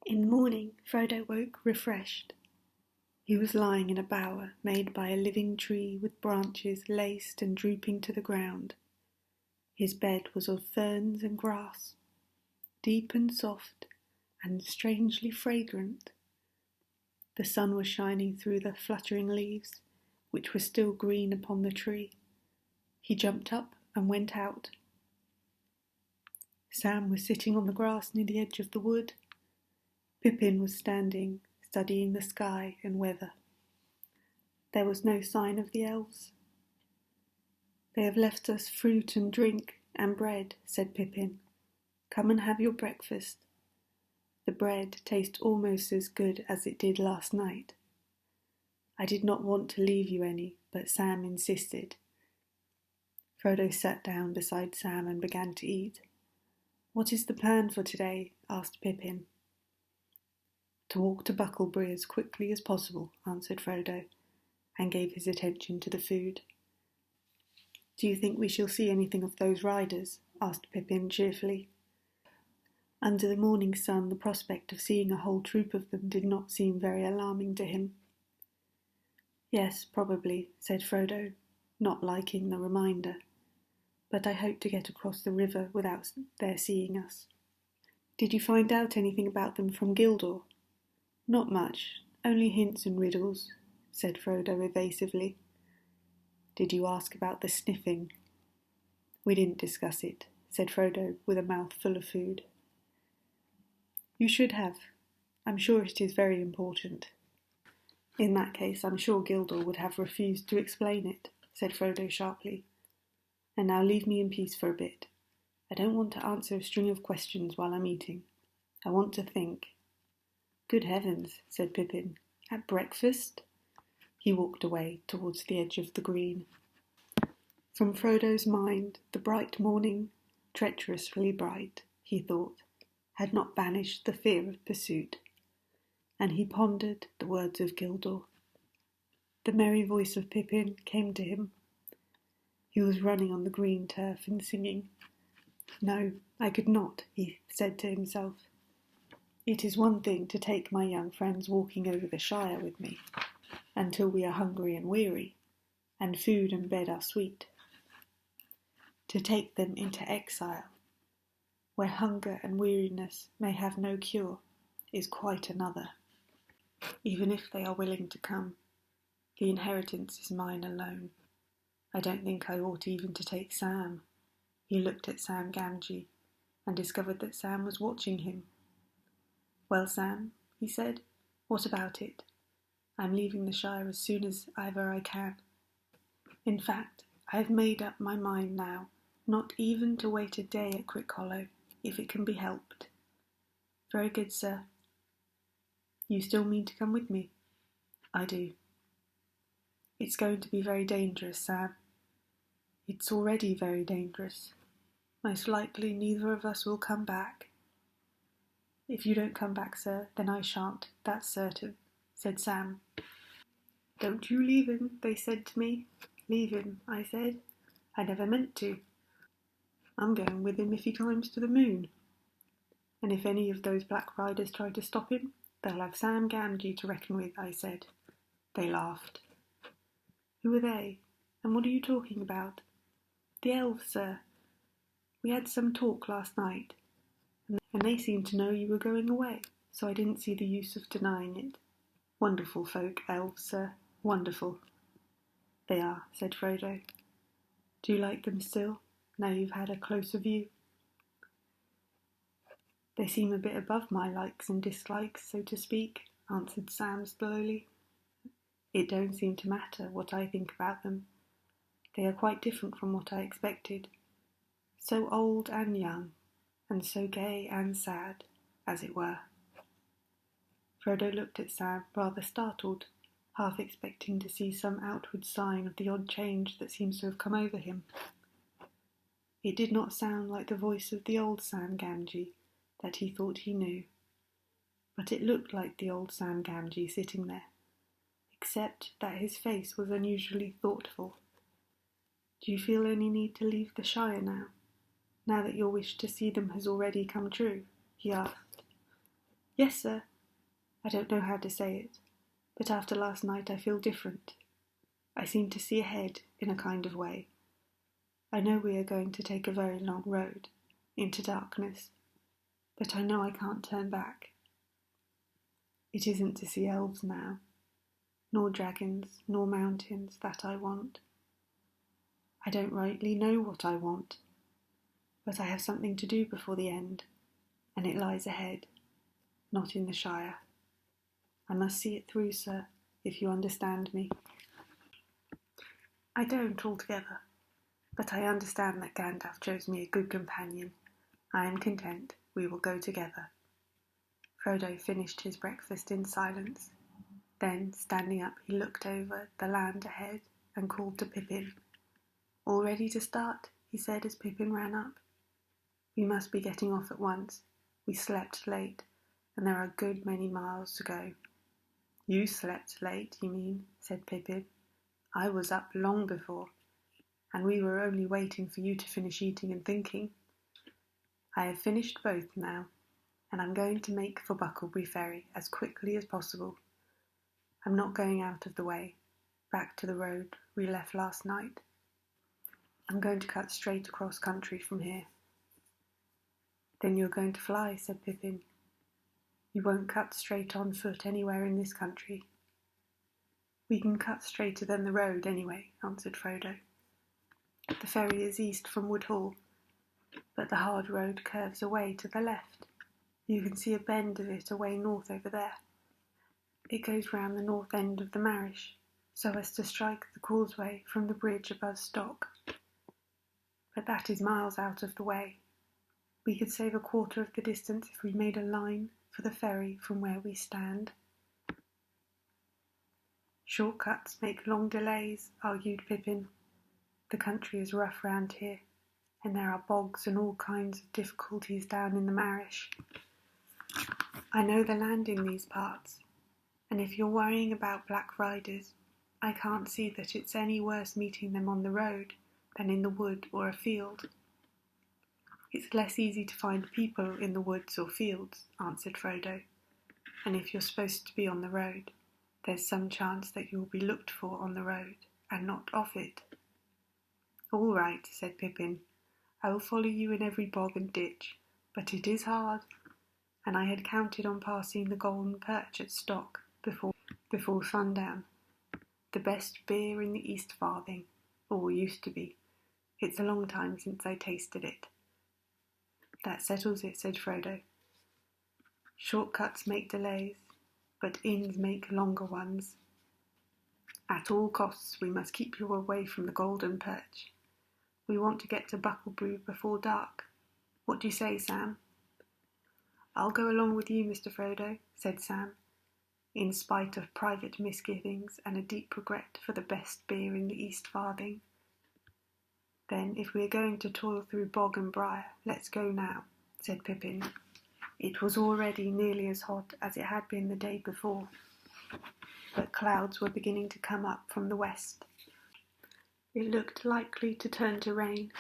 In the morning, Frodo woke refreshed. He was lying in a bower made by a living tree with branches laced and drooping to the ground. His bed was of ferns and grass, deep and soft and strangely fragrant. The sun was shining through the fluttering leaves, which were still green upon the tree. He jumped up and went out. Sam was sitting on the grass near the edge of the wood. Pippin was standing, studying the sky and weather. There was no sign of the elves. "They have left us fruit and drink and bread," said Pippin. "Come and have your breakfast. The bread tastes almost as good as it did last night." I did not want to leave you any, but Sam insisted. Frodo sat down beside Sam and began to eat. "What is the plan for today?" asked Pippin. "To walk to Bucklebury as quickly as possible," answered Frodo, and gave his attention to the food. "Do you think we shall see anything of those riders?" asked Pippin cheerfully. Under the morning sun, the prospect of seeing a whole troop of them did not seem very alarming to him. "Yes, probably," said Frodo, not liking the reminder. "But I hope to get across the river without their seeing us." "Did you find out anything about them from Gildor?" "Not much, only hints and riddles," said Frodo evasively. "Did you ask about the sniffing?" "We didn't discuss it," said Frodo with a mouth full of food. "You should have. I'm sure it is very important." "In that case, I'm sure Gildor would have refused to explain it," said Frodo sharply. "And now leave me in peace for a bit. I don't want to answer a string of questions while I'm eating. I want to think." "Good heavens," said Pippin. "At breakfast?" He walked away towards the edge of the green. From Frodo's mind, the bright morning, treacherously bright, he thought, had not banished the fear of pursuit, and he pondered the words of Gildor. The merry voice of Pippin came to him. He was running on the green turf and singing. "No, I could not," he said to himself. "It is one thing to take my young friends walking over the Shire with me, until we are hungry and weary, and food and bed are sweet. To take them into exile, where hunger and weariness may have no cure, is quite another. Even if they are willing to come, the inheritance is mine alone. I don't think I ought even to take Sam." He looked at Sam Gamgee and discovered that Sam was watching him. "Well, Sam," he said, "what about it? I'm leaving the Shire as soon as ever I can. In fact, I have made up my mind now not even to wait a day at Crickhollow, if it can be helped." "Very good, sir." "You still mean to come with me?" "I do." "It's going to be very dangerous, Sam." "It's already very dangerous. Most likely neither of us will come back." "If you don't come back, sir, then I shan't, that's certain," said Sam. "Don't you leave him," they said to me. "Leave him," I said. "I never meant to. I'm going with him if he climbs to the moon. And if any of those black riders try to stop him, they'll have Sam Gamgee to reckon with," I said. They laughed. "Who are they? And what are you talking about?" "The elves, sir. We had some talk last night, and they seemed to know you were going away, so I didn't see the use of denying it. Wonderful folk, elves, sir, wonderful." "They are," said Frodo. "Do you like them still, now you've had a closer view?" "They seem a bit above my likes and dislikes, so to speak," answered Sam slowly. "It don't seem to matter what I think about them. They are quite different from what I expected. So old and young, and so gay and sad, as it were." Frodo looked at Sam, rather startled, half expecting to see some outward sign of the odd change that seems to have come over him. It did not sound like the voice of the old Sam Gamgee that he thought he knew, but it looked like the old Sam Gamgee sitting there, except that his face was unusually thoughtful. "Do you feel any need to leave the Shire now that your wish to see them has already come true?" he asked. Yes, sir. I don't know how to say it, but after last night I feel different. I seem to see ahead in a kind of way. I know we are going to take a very long road, into darkness, but I know I can't turn back. It isn't to see elves now, nor dragons, nor mountains that I want. I don't rightly know what I want, but I have something to do before the end, and it lies ahead, not in the Shire. I must see it through, sir, if you understand me. I don't altogether, but I understand that Gandalf chose me a good companion. I am content. We will go together. Frodo finished his breakfast in silence. Then, standing up, he looked over the land ahead and called to Pippin. All ready to start, he said as Pippin ran up. We must be getting off at once. We slept late, and there are a good many miles to go. You slept late, you mean, said Pippin. I was up long before, and we were only waiting for you to finish eating and thinking. I have finished both now, and I'm going to make for Bucklebury Ferry as quickly as possible. I'm not going out of the way, back to the road we left last night. I'm going to cut straight across country from here. Then you're going to fly, said Pippin. You won't cut straight on foot anywhere in this country. We can cut straighter than the road anyway, answered Frodo. The ferry is east from Woodhall, but the hard road curves away to the left. You can see a bend of it away north over there. It goes round the north end of the Marish, so as to strike the causeway from the bridge above Stock. But that is miles out of the way. We could save a quarter of the distance if we made a line for the ferry from where we stand. Short cuts make long delays, argued Pippin. The country is rough round here, and there are bogs and all kinds of difficulties down in the Marish. I know the land in these parts, and if you're worrying about black riders, I can't see that it's any worse meeting them on the road than in the wood or a field. It's less easy to find people in the woods or fields, answered Frodo, and if you're supposed to be on the road, there's some chance that you'll be looked for on the road and not off it. All right, said Pippin. I will follow you in every bog and ditch, but it is hard, and I had counted on passing the Golden Perch at Stock before sundown. The best beer in the East Farthing, or used to be. It's a long time since I tasted it. That settles it, said Frodo. Short cuts make delays, but inns make longer ones. At all costs we must keep you away from the Golden Perch. We want to get to Bucklebury before dark. What do you say, Sam? I'll go along with you, Mr. Frodo, said Sam, in spite of private misgivings and a deep regret for the best beer in the East Farthing. Then, if we are going to toil through bog and briar, let's go now, said Pippin. It was already nearly as hot as it had been the day before, but clouds were beginning to come up from the west. It looked likely to turn to rain.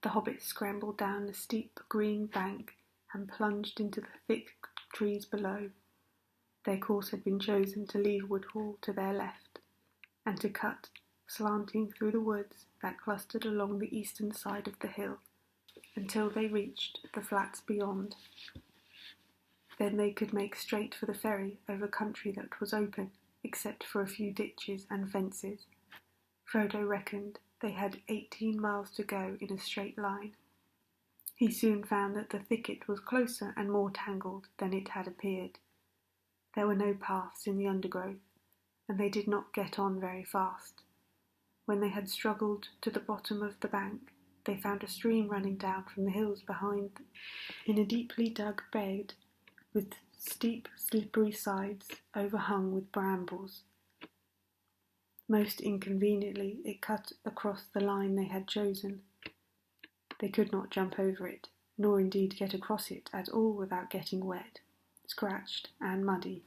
The hobbits scrambled down a steep green bank and plunged into the thick trees below. Their course had been chosen to leave Woodhall to their left, and to cut, slanting through the woods that clustered along the eastern side of the hill, until they reached the flats beyond. Then they could make straight for the ferry over country that was open, except for a few ditches and fences. Frodo reckoned they had 18 miles to go in a straight line. He soon found that the thicket was closer and more tangled than it had appeared. There were no paths in the undergrowth, and they did not get on very fast. When they had struggled to the bottom of the bank, they found a stream running down from the hills behind them, in a deeply dug bed, with steep, slippery sides overhung with brambles. Most inconveniently, it cut across the line they had chosen. They could not jump over it, nor indeed get across it at all without getting wet, scratched and muddy.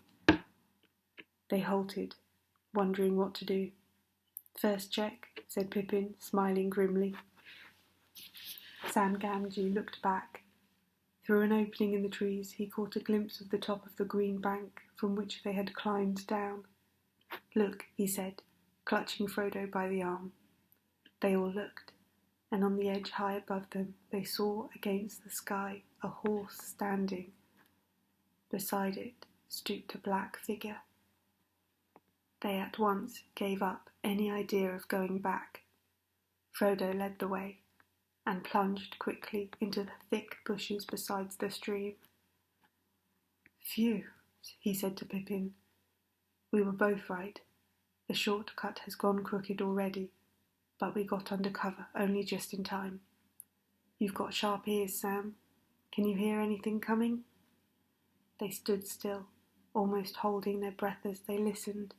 They halted, wondering what to do. First check, said Pippin, smiling grimly. Sam Gamgee looked back. Through an opening in the trees he caught a glimpse of the top of the green bank from which they had climbed down. "Look," he said, clutching Frodo by the arm. They all looked, and on the edge high above them they saw against the sky a horse standing. Beside it stooped a black figure. They at once gave up any idea of going back. Frodo led the way, and plunged quickly into the thick bushes beside the stream. "Phew," he said to Pippin. "We were both right. The short cut has gone crooked already, but we got under cover only just in time. You've got sharp ears, Sam. Can you hear anything coming?" They stood still, almost holding their breath as they listened.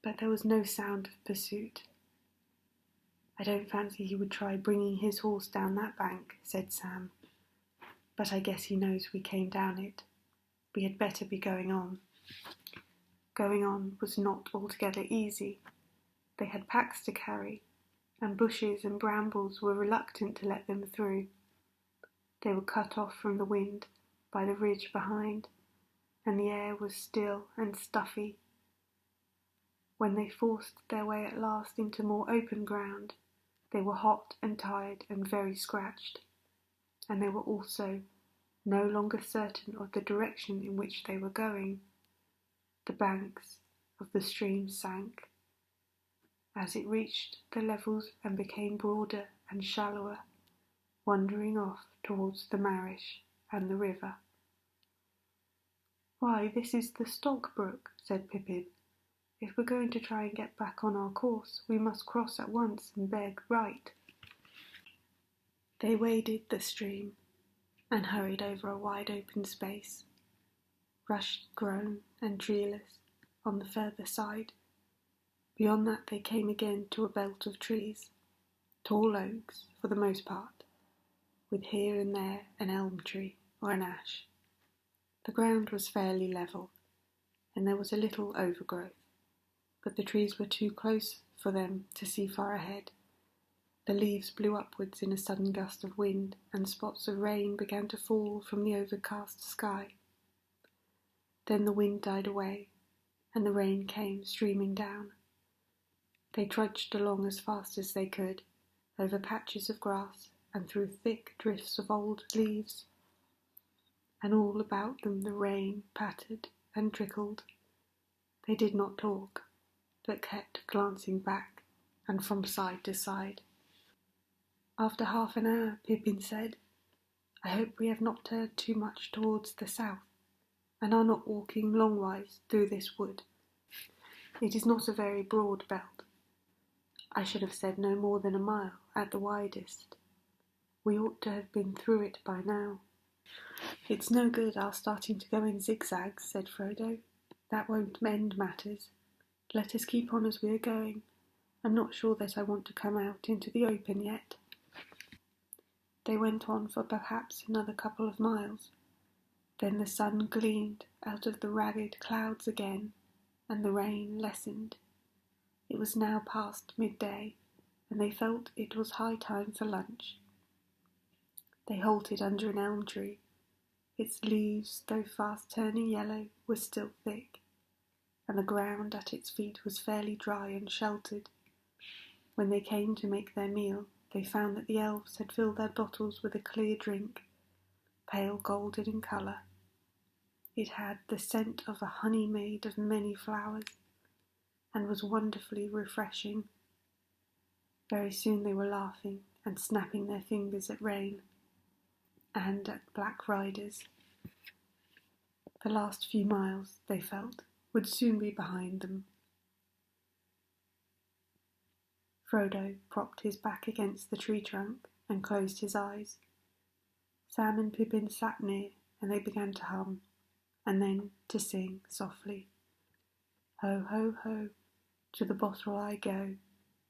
But there was no sound of pursuit. "I don't fancy he would try bringing his horse down that bank," said Sam. "But I guess he knows we came down it. We had better be going on." Going on was not altogether easy. They had packs to carry, and bushes and brambles were reluctant to let them through. They were cut off from the wind by the ridge behind, and the air was still and stuffy. When they forced their way at last into more open ground, they were hot and tired and very scratched, and they were also no longer certain of the direction in which they were going. The banks of the stream sank. As it reached the levels and became broader and shallower, wandering off towards the Marish and the river. "Why, this is the Stock Brook," said Pippin. "If we're going to try and get back on our course, we must cross at once and beg right." They waded the stream and hurried over a wide open space, rush-grown and treeless on the further side. Beyond that they came again to a belt of trees, tall oaks for the most part, with here and there an elm tree or an ash. The ground was fairly level, and there was a little overgrowth, but the trees were too close for them to see far ahead. The leaves blew upwards in a sudden gust of wind, and spots of rain began to fall from the overcast sky. Then the wind died away, and the rain came streaming down. They trudged along as fast as they could, over patches of grass and through thick drifts of old leaves, and all about them the rain pattered and trickled. They did not talk, but kept glancing back and from side to side. After half an hour, Pippin said, "I hope we have not turned too much towards the south, and are not walking longwise through this wood. It is not a very broad belt. I should have said no more than a mile at the widest. We ought to have been through it by now." "It's no good our starting to go in zigzags," said Frodo. "That won't mend matters. Let us keep on as we are going. I'm not sure that I want to come out into the open yet." They went on for perhaps another couple of miles. Then the sun gleamed out of the ragged clouds again, and the rain lessened. It was now past midday, and they felt it was high time for lunch. They halted under an elm tree. Its leaves, though fast turning yellow, were still thick, and the ground at its feet was fairly dry and sheltered. When they came to make their meal, they found that the elves had filled their bottles with a clear drink, pale golden in colour. It had the scent of a honey made of many flowers, and was wonderfully refreshing. Very soon they were laughing and snapping their fingers at rain, and at black riders. The last few miles, they felt, would soon be behind them. Frodo propped his back against the tree trunk and closed his eyes. Sam and Pippin sat near, and they began to hum, and then to sing softly. "Ho, ho, ho, to the bottle I go,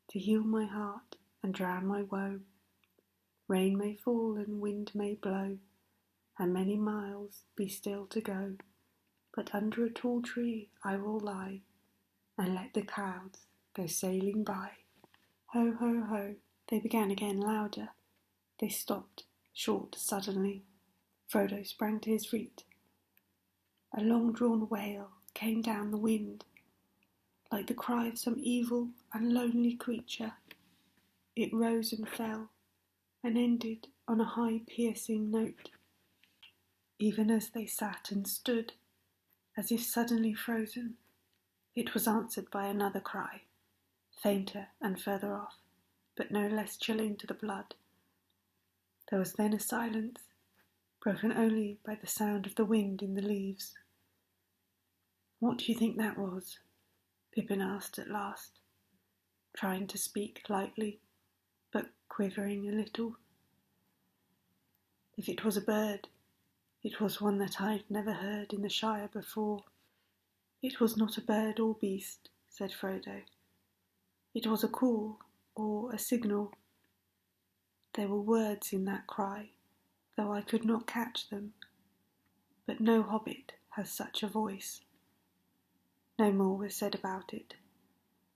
to heal my heart and drown my woe. Rain may fall and wind may blow, and many miles be still to go, but under a tall tree I will lie, and let the clouds go sailing by." "Ho, ho, ho," they began again louder. They stopped short suddenly, Frodo sprang to his feet. A long-drawn wail came down the wind, like the cry of some evil and lonely creature. It rose and fell, and ended on a high piercing note. Even as they sat and stood, as if suddenly frozen, it was answered by another cry, fainter and further off, but no less chilling to the blood. There was then a silence, broken only by the sound of the wind in the leaves. "What do you think that was?" Pippin asked at last, trying to speak lightly, but quivering a little. If it was a bird, it was one that I'd never heard in the Shire before. "It was not a bird or beast," said Frodo. "It was a call, or a signal. There were words in that cry, though I could not catch them. But no hobbit has such a voice." No more was said about it.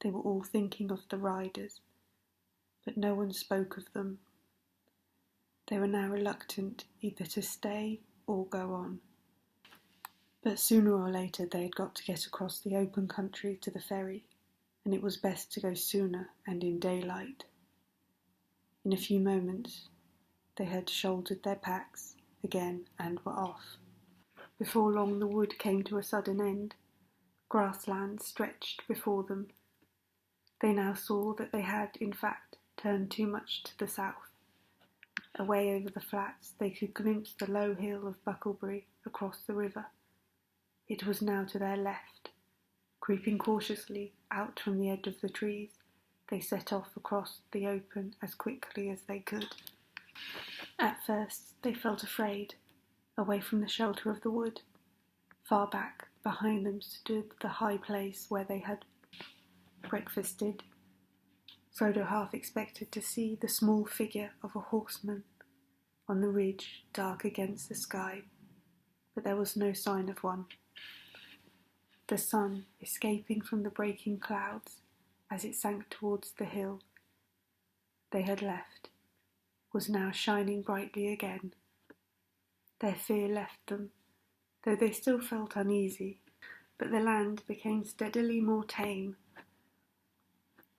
They were all thinking of the riders, but no one spoke of them. They were now reluctant either to stay or go on. But sooner or later they had got to get across the open country to the ferry, and it was best to go sooner and in daylight. In a few moments they had shouldered their packs again and were off. Before long the wood came to a sudden end. Grassland stretched before them. They now saw that they had, in fact, turned too much to the south. Away over the flats they could glimpse the low hill of Bucklebury across the river. It was now to their left. Creeping cautiously out from the edge of the trees, they set off across the open as quickly as they could. At first they felt afraid, away from the shelter of the wood. Far back behind them stood the high place where they had breakfasted. Frodo half expected to see the small figure of a horseman on the ridge dark against the sky, but there was no sign of one. The sun, escaping from the breaking clouds as it sank towards the hill they had left, was now shining brightly again. Their fear left them, though they still felt uneasy, but the land became steadily more tame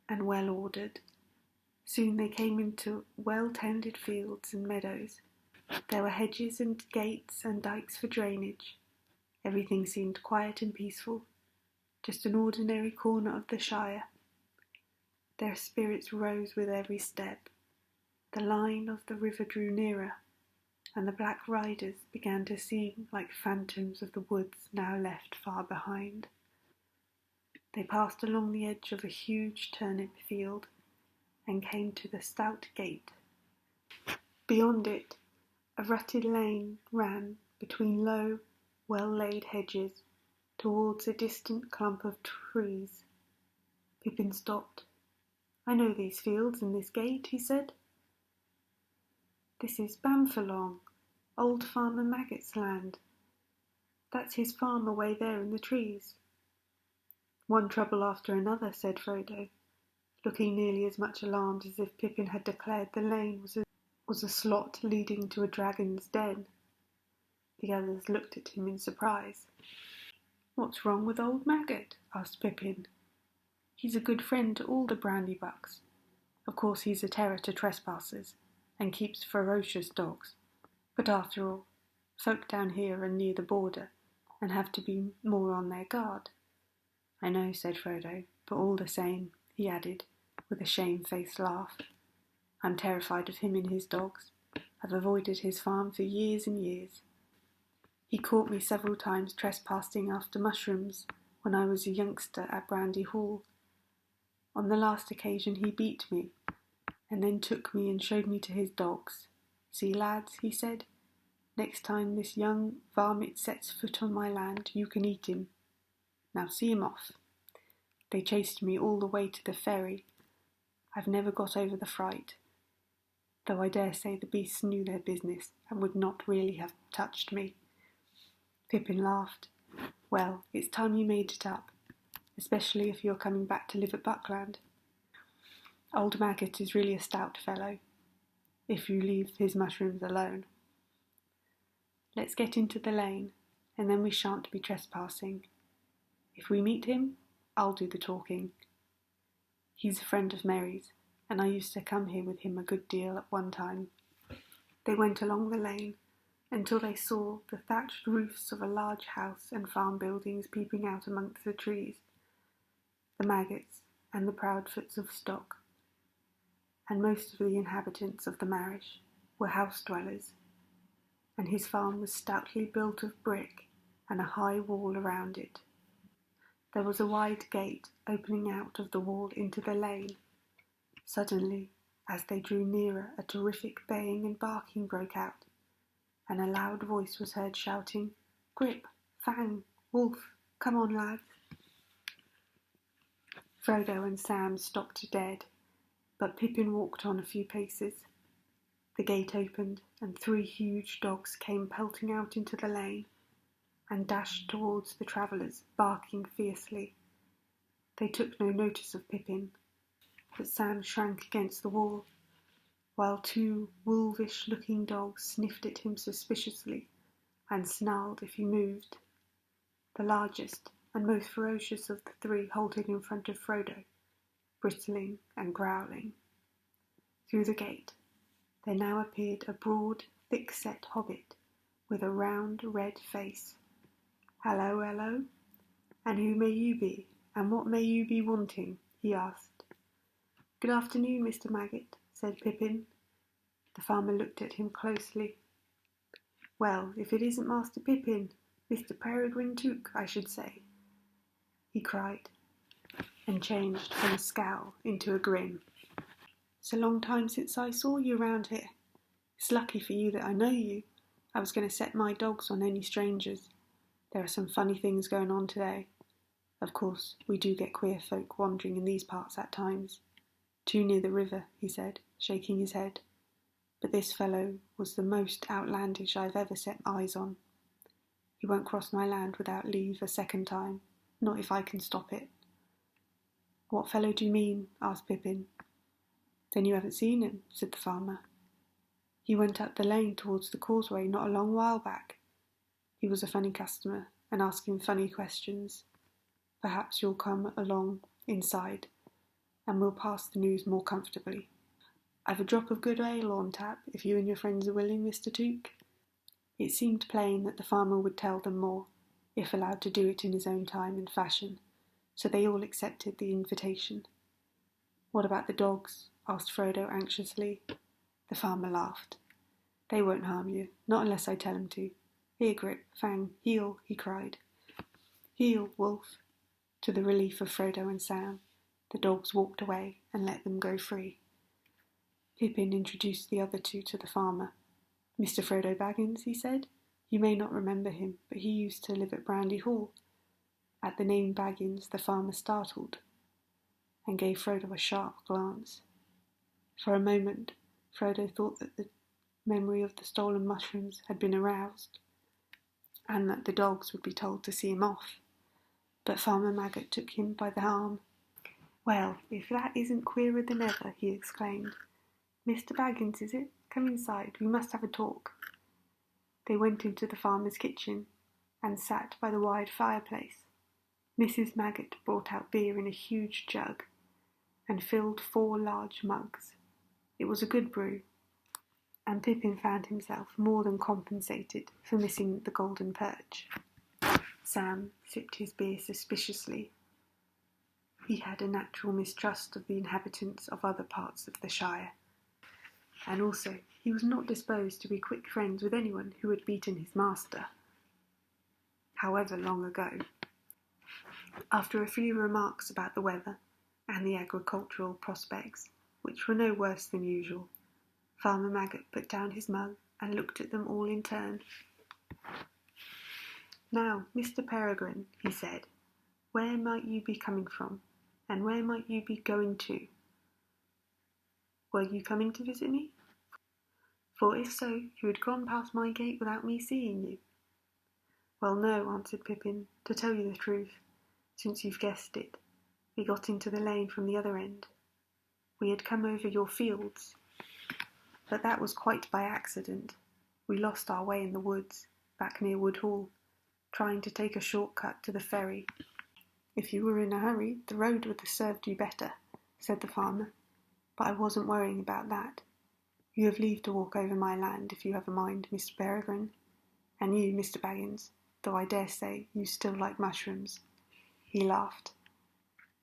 and well-ordered. Soon they came into well-tended fields and meadows. There were hedges and gates and dikes for drainage. Everything seemed quiet and peaceful, just an ordinary corner of the Shire. Their spirits rose with every step. The line of the river drew nearer, and the black riders began to seem like phantoms of the woods now left far behind. They passed along the edge of a huge turnip field and came to the stout gate. Beyond it, a rutted lane ran between low, well-laid hedges towards a distant clump of trees. Pippin stopped. "I know these fields and this gate," he said. "This is Bamfalong, old Farmer Maggot's land. That's his farm away there in the trees." "One trouble after another," said Frodo, looking nearly as much alarmed as if Pippin had declared the lane was a slot leading to a dragon's den. The others looked at him in surprise. "What's wrong with old Maggot?" asked Pippin. "He's a good friend to all the Brandybucks. Of course he's a terror to trespassers, and keeps ferocious dogs. But after all, folk down here are near the border, and have to be more on their guard." "I know," said Frodo, "but all the same," he added, with a shamefaced laugh, "I'm terrified of him and his dogs. I've avoided his farm for years and years. He caught me several times trespassing after mushrooms when I was a youngster at Brandy Hall. On the last occasion he beat me, and then took me and showed me to his dogs. 'See, lads,' he said, 'next time this young varmint sets foot on my land, you can eat him. Now see him off.' They chased me all the way to the ferry. I've never got over the fright, though I dare say the beasts knew their business and would not really have touched me." Pippin laughed. "Well, it's time you made it up, especially if you're coming back to live at Buckland. Old Maggot is really a stout fellow, if you leave his mushrooms alone." Let's get into the lane, and then we shan't be trespassing. If we meet him, I'll do the talking. He's a friend of Mary's, and I used to come here with him a good deal at one time." They went along the lane until they saw the thatched roofs of a large house and farm buildings peeping out amongst the trees, the maggots and the proudfoots of stock, and most of the inhabitants of the marish were house-dwellers, and his farm was stoutly built of brick and a high wall around it. There was a wide gate opening out of the wall into the lane. Suddenly, as they drew nearer, a terrific baying and barking broke out, and a loud voice was heard shouting, "Grip, Fang, Wolf, come on, lads." Frodo and Sam stopped dead, but Pippin walked on a few paces. The gate opened, and 3 huge dogs came pelting out into the lane and dashed towards the travellers, barking fiercely. They took no notice of Pippin, but Sam shrank against the wall, while 2 wolvish-looking dogs sniffed at him suspiciously and snarled if he moved. The largest and most ferocious of the 3 halted in front of Frodo, bristling and growling. Through the gate there now appeared a broad, thick-set hobbit with a round, red face. "Hello, hello, and who may you be, and what may you be wanting?" he asked. "Good afternoon, Mr. Maggot," said Pippin. The farmer looked at him closely. "Well, if it isn't Master Pippin, Mr. Peregrine Took, I should say," he cried, and changed from a scowl into a grin. "It's a long time since I saw you round here. It's lucky for you that I know you. I was going to set my dogs on any strangers. There are some funny things going on today. Of course, we do get queer folk wandering in these parts at times. Too near the river," he said, shaking his head. "But this fellow was the most outlandish I've ever set eyes on. He won't cross my land without leave a second time, not if I can stop it." "What fellow do you mean?" asked Pippin. "Then you haven't seen him," said the farmer. "He went up the lane towards the causeway not a long while back. He was a funny customer, and asking funny questions. Perhaps you'll come along inside, and we'll pass the news more comfortably. I've a drop of good ale on tap, if you and your friends are willing, Mr. Took." It seemed plain that the farmer would tell them more, if allowed to do it in his own time and fashion, so they all accepted the invitation. "What about the dogs?" asked Frodo anxiously. The farmer laughed. "They won't harm you, not unless I tell them to. Here, Grip, Fang, heel," he cried. "Heel, Wolf." To the relief of Frodo and Sam, the dogs walked away and let them go free. Pippin introduced the other 2 to the farmer. "Mr. Frodo Baggins," he said. "You may not remember him, but he used to live at Brandy Hall." At the name Baggins, the farmer startled and gave Frodo a sharp glance. For a moment, Frodo thought that the memory of the stolen mushrooms had been aroused, and that the dogs would be told to see him off. But Farmer Maggot took him by the arm. "Well, if that isn't queerer than ever," he exclaimed. "Mr. Baggins, is it? Come inside, we must have a talk." They went into the farmer's kitchen and sat by the wide fireplace. Mrs. Maggot brought out beer in a huge jug and filled 4 large mugs. It was a good brew, and Pippin found himself more than compensated for missing the golden perch. Sam sipped his beer suspiciously. He had a natural mistrust of the inhabitants of other parts of the Shire, and also he was not disposed to be quick friends with anyone who had beaten his master, however long ago. After a few remarks about the weather and the agricultural prospects, which were no worse than usual, Farmer Maggot put down his mug and looked at them all in turn. "Now, Mr. Peregrine," he said, "where might you be coming from, and where might you be going to? Were you coming to visit me? For if so, you had gone past my gate without me seeing you." "Well, no," answered Pippin. "To tell you the truth, since you've guessed it, we got into the lane from the other end. We had come over your fields, but that was quite by accident. We lost our way in the woods, back near Woodhall, trying to take a shortcut to the ferry. If you were in a hurry, the road would have served you better, said the farmer, but I wasn't worrying about that. You have leave to walk over my land if you have a mind, Mr. Peregrine, and you, Mr. Baggins, though I dare say you still like mushrooms. He laughed.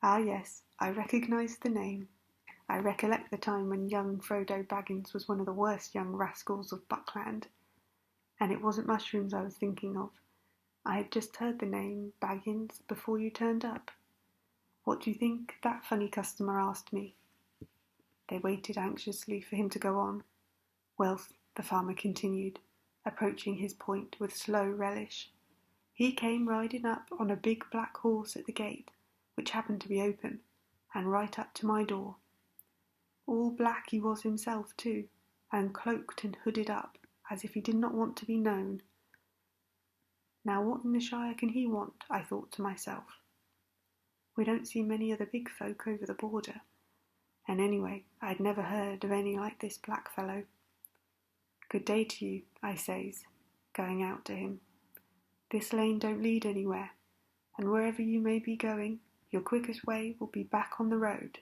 Ah, yes, I recognise the name. I recollect the time when young Frodo Baggins was one of the worst young rascals of Buckland, and it wasn't mushrooms I was thinking of. I had just heard the name Baggins before you turned up. What do you think that funny customer asked me? They waited anxiously for him to go on. Well, the farmer continued, approaching his point with slow relish. He came riding up on a big black horse at the gate, which happened to be open, and right up to my door. All black he was himself too, and cloaked and hooded up, as if he did not want to be known. Now what in the Shire can he want, I thought to myself. We don't see many of the big folk over the border, and anyway, I'd never heard of any like this black fellow. Good day to you, I says, going out to him. This lane don't lead anywhere, and wherever you may be going, your quickest way will be back on the road.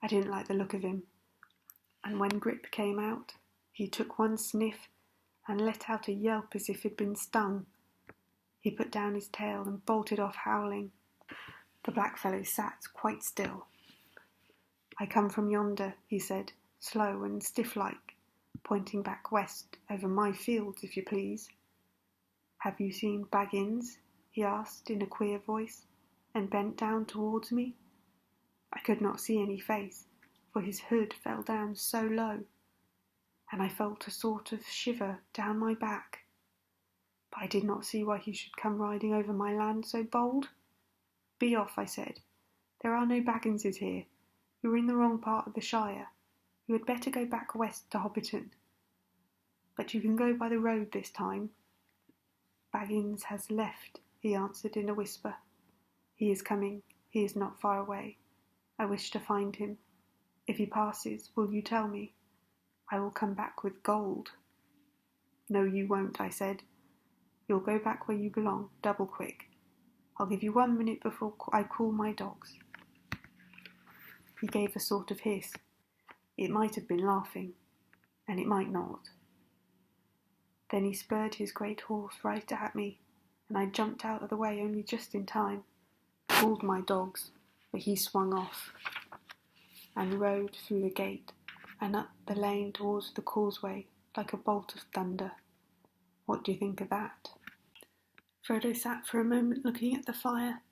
I didn't like the look of him, and when Grip came out, he took one sniff and let out a yelp as if he'd been stung. He put down his tail and bolted off howling. The blackfellow sat quite still. I come from yonder, he said, slow and stiff-like, pointing back west over my fields, if you please. Have you seen Baggins? He asked in a queer voice, and bent down towards me. I could not see any face, for his hood fell down so low, and I felt a sort of shiver down my back. But I did not see why he should come riding over my land so bold. Be off, I said. There are no Bagginses here. You are in the wrong part of the Shire. You had better go back west to Hobbiton. But you can go by the road this time. Baggins has left, he answered in a whisper. He is coming. He is not far away. I wish to find him. If he passes, will you tell me? I will come back with gold. No, you won't, I said. You'll go back where you belong, double quick. I'll give you 1 minute before I call my dogs. He gave a sort of hiss. It might have been laughing, and it might not. Then he spurred his great horse right at me, and I jumped out of the way only just in time, called my dogs, but he swung off, and rode through the gate and up the lane towards the causeway like a bolt of thunder. What do you think of that? Frodo sat for a moment looking at the fire,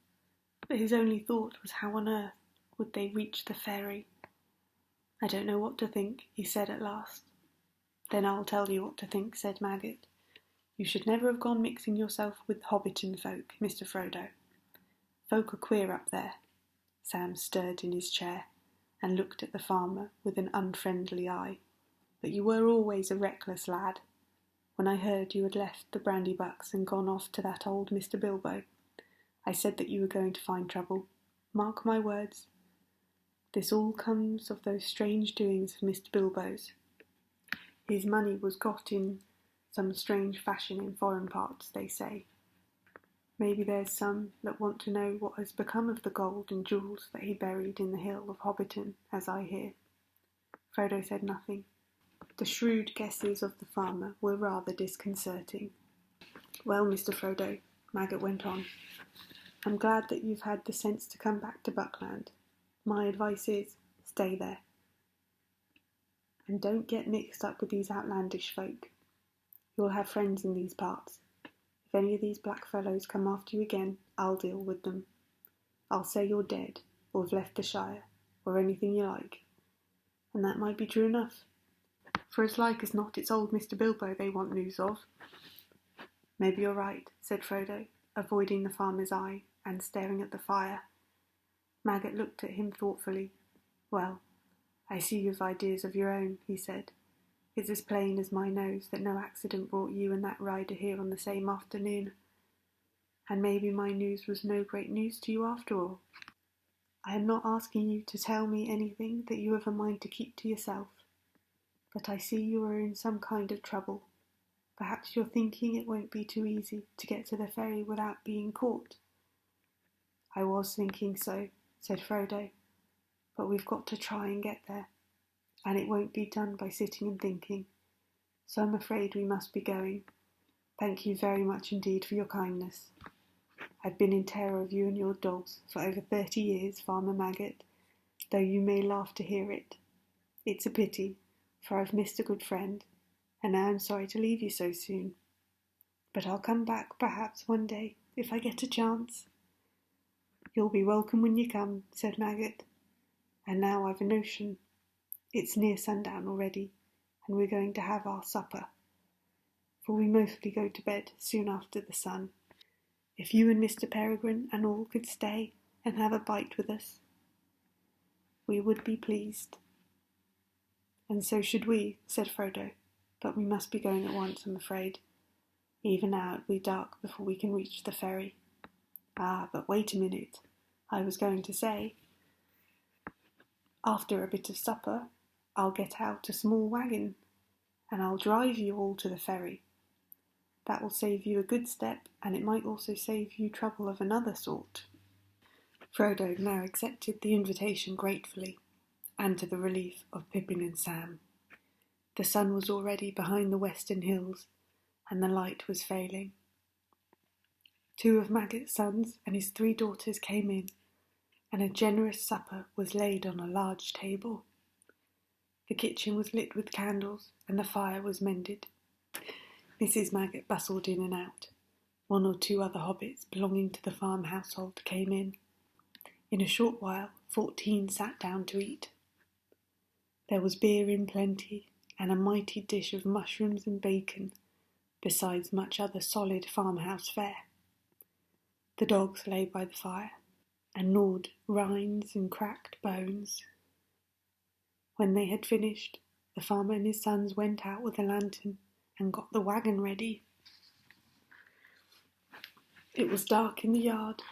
but his only thought was how on earth would they reach the ferry. I don't know what to think, he said at last. Then I'll tell you what to think, said Maggot. You should never have gone mixing yourself with Hobbiton folk, Mr. Frodo. Folk are queer up there. Sam stirred in his chair and looked at the farmer with an unfriendly eye. But you were always a reckless lad. When I heard you had left the Brandybucks and gone off to that old Mr. Bilbo, I said that you were going to find trouble. Mark my words. This all comes of those strange doings of Mr. Bilbo's. His money was got in some strange fashion in foreign parts, they say. Maybe there's some that want to know what has become of the gold and jewels that he buried in the hill of Hobbiton, as I hear. Frodo said nothing. The shrewd guesses of the farmer were rather disconcerting. Well, Mr. Frodo, Maggot went on, I'm glad that you've had the sense to come back to Buckland. My advice is, stay there. And don't get mixed up with these outlandish folk. You'll have friends in these parts. If any of these black fellows come after you again, I'll deal with them. I'll say you're dead, or have left the Shire, or anything you like. And that might be true enough. For as like as not it's old Mr. Bilbo they want news of. Maybe you're right, said Frodo, avoiding the farmer's eye and staring at the fire. Maggot looked at him thoughtfully. Well, I see you've ideas of your own, he said. It's as plain as my nose that no accident brought you and that rider here on the same afternoon. And maybe my news was no great news to you after all. I am not asking you to tell me anything that you have a mind to keep to yourself, but I see you are in some kind of trouble. Perhaps you're thinking it won't be too easy to get to the ferry without being caught." "I was thinking so," said Frodo, "but we've got to try and get there, and it won't be done by sitting and thinking, so I'm afraid we must be going. Thank you very much indeed for your kindness. I've been in terror of you and your dogs for over 30 years, Farmer Maggot, though you may laugh to hear it. It's a pity, for I've missed a good friend, and now I'm sorry to leave you so soon. But I'll come back perhaps one day, if I get a chance." "You'll be welcome when you come," said Maggot. "And now I've a notion. It's near sundown already, and we're going to have our supper, for we mostly go to bed soon after the sun. If you and Mr. Peregrine and all could stay and have a bite with us, we would be pleased." "And so should we," said Frodo, "but we must be going at once, I'm afraid. Even now it'll be dark before we can reach the ferry. Ah, but wait a minute. I was going to say, after a bit of supper, I'll get out a small wagon, and I'll drive you all to the ferry. That will save you a good step, and it might also save you trouble of another sort." Frodo now accepted the invitation gratefully, and to the relief of Pippin and Sam. The sun was already behind the western hills, and the light was failing. 2 of Maggot's sons and his 3 daughters came in, and a generous supper was laid on a large table. The kitchen was lit with candles, and the fire was mended. Mrs. Maggot bustled in and out. 1 or 2 other hobbits belonging to the farm household came in. In a short while 14 sat down to eat. There was beer in plenty, and a mighty dish of mushrooms and bacon, besides much other solid farmhouse fare. The dogs lay by the fire, and gnawed rinds and cracked bones. When they had finished, the farmer and his sons went out with a lantern and got the wagon ready. It was dark in the yard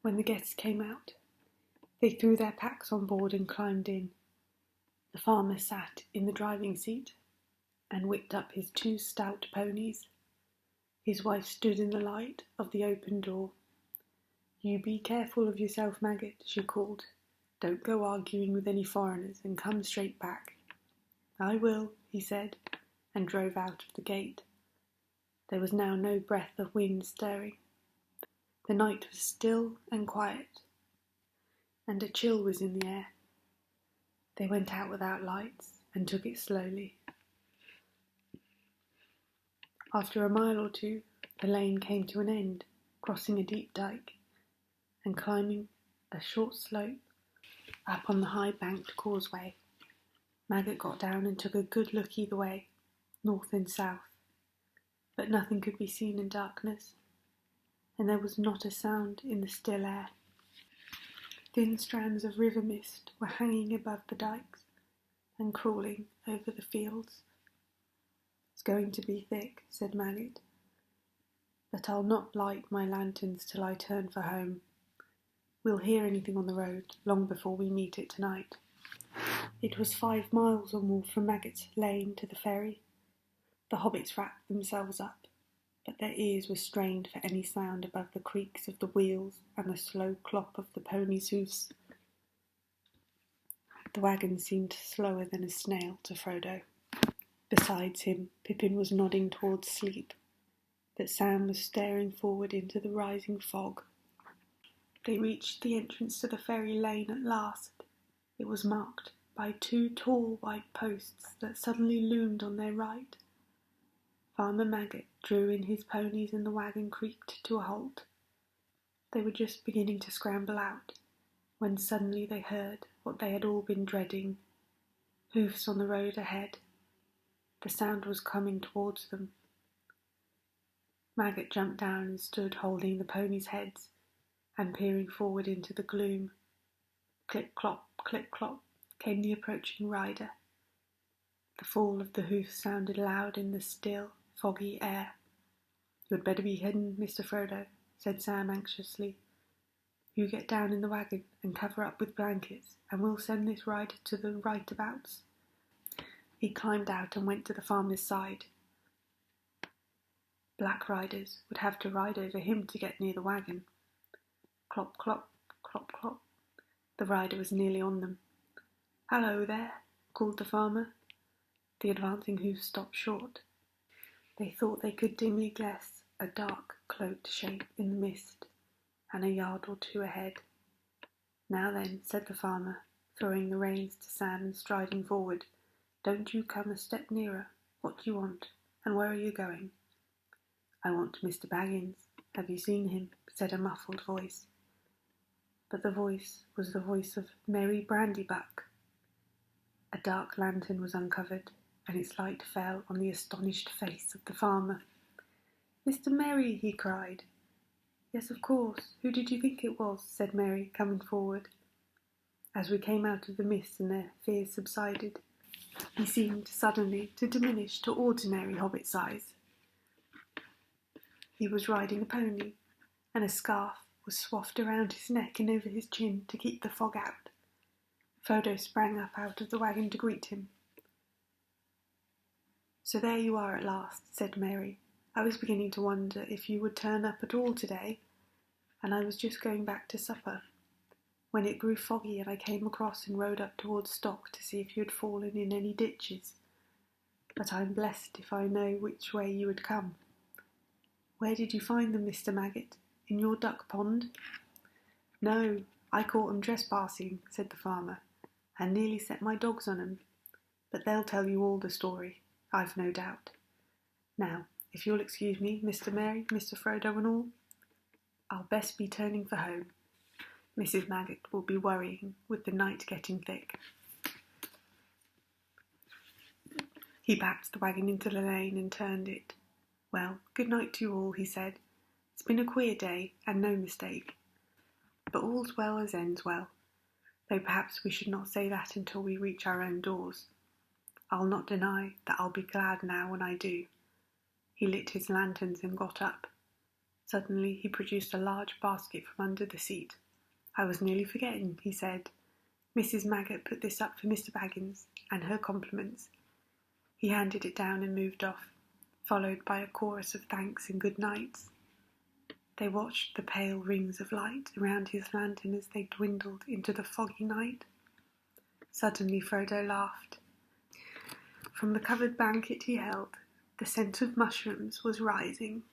when the guests came out. They threw their packs on board and climbed in. The farmer sat in the driving seat and whipped up his 2 stout ponies. His wife stood in the light of the open door. "You be careful of yourself, Maggot," she called. "Don't go arguing with any foreigners, and come straight back." "I will," he said, and drove out of the gate. There was now no breath of wind stirring. The night was still and quiet, and a chill was in the air. They went out without lights and took it slowly. After a mile or 2, the lane came to an end, crossing a deep dike, and climbing a short slope up on the high-banked causeway. Maggot got down and took a good look either way, north and south, but nothing could be seen in darkness, and there was not a sound in the still air. Thin strands of river mist were hanging above the dikes and crawling over the fields. "It's going to be thick," said Maggot, "but I'll not light my lanterns till I turn for home. We'll hear anything on the road long before we meet it tonight." It was 5 miles or more from Maggot's lane to the ferry. The hobbits wrapped themselves up, but their ears were strained for any sound above the creaks of the wheels and the slow clop of the ponies' hoofs. The wagon seemed slower than a snail to Frodo. Besides him, Pippin was nodding towards sleep, but Sam was staring forward into the rising fog. They reached the entrance to the ferry lane at last. It was marked by 2 tall white posts that suddenly loomed on their right. Farmer Maggot drew in his ponies and the wagon creaked to a halt. They were just beginning to scramble out, when suddenly they heard what they had all been dreading: hoofs on the road ahead. The sound was coming towards them. Maggot jumped down and stood holding the ponies' heads and peering forward into the gloom. Clip-clop, clip-clop came the approaching rider. The fall of the hoofs sounded loud in the still, foggy air. "You'd better be hidden, Mr. Frodo," said Sam anxiously. "You get down in the wagon and cover up with blankets, and we'll send this rider to the right-abouts." He climbed out and went to the farmer's side. Black riders would have to ride over him to get near the wagon. Clop, clop, clop, clop. The rider was nearly on them. "Hello there," called the farmer. The advancing hoofs stopped short. They thought they could dimly guess a dark, cloaked shape in the mist, and a yard or two ahead. "Now then," said the farmer, throwing the reins to Sam and striding forward, "don't you come a step nearer. What do you want, and where are you going?" "I want Mr. Baggins. Have you seen him?" said a muffled voice. But the voice was the voice of Mary Brandybuck. A dark lantern was uncovered, and its light fell on the astonished face of the farmer. "Mr. Merry!" he cried. "Yes, of course. Who did you think it was?" said Mary, coming forward. As we came out of the mist and their fears subsided, he seemed suddenly to diminish to ordinary hobbit size. He was riding a pony, and a scarf was swathed around his neck and over his chin to keep the fog out. Frodo sprang up out of the wagon to greet him. "So there you are at last," said Mary. "I was beginning to wonder if you would turn up at all today, and I was just going back to supper, when it grew foggy and I came across and rode up towards Stock to see if you had fallen in any ditches. But I'm blessed if I know which way you had come. Where did you find them, Mr. Maggot? In your duck pond?" "No, I caught 'em trespassing," said the farmer, "and nearly set my dogs on 'em. But they'll tell you all the story, I've no doubt. Now, if you'll excuse me, Mr. Mary, Mr. Frodo and all, I'll best be turning for home. Mrs. Maggot will be worrying with the night getting thick." He backed the wagon into the lane and turned it. "Well, good night to you all," he said. "It's been a queer day, and no mistake. But all's well as ends well, though perhaps we should not say that until we reach our own doors. I'll not deny that I'll be glad now when I do." He lit his lanterns and got up. Suddenly he produced a large basket from under the seat. "I was nearly forgetting," he said. "Mrs. Maggot put this up for Mr. Baggins, and her compliments." He handed it down and moved off, followed by a chorus of thanks and good nights. They watched the pale rings of light around his lantern as they dwindled into the foggy night. Suddenly Frodo laughed. From the covered blanket he held, the scent of mushrooms was rising.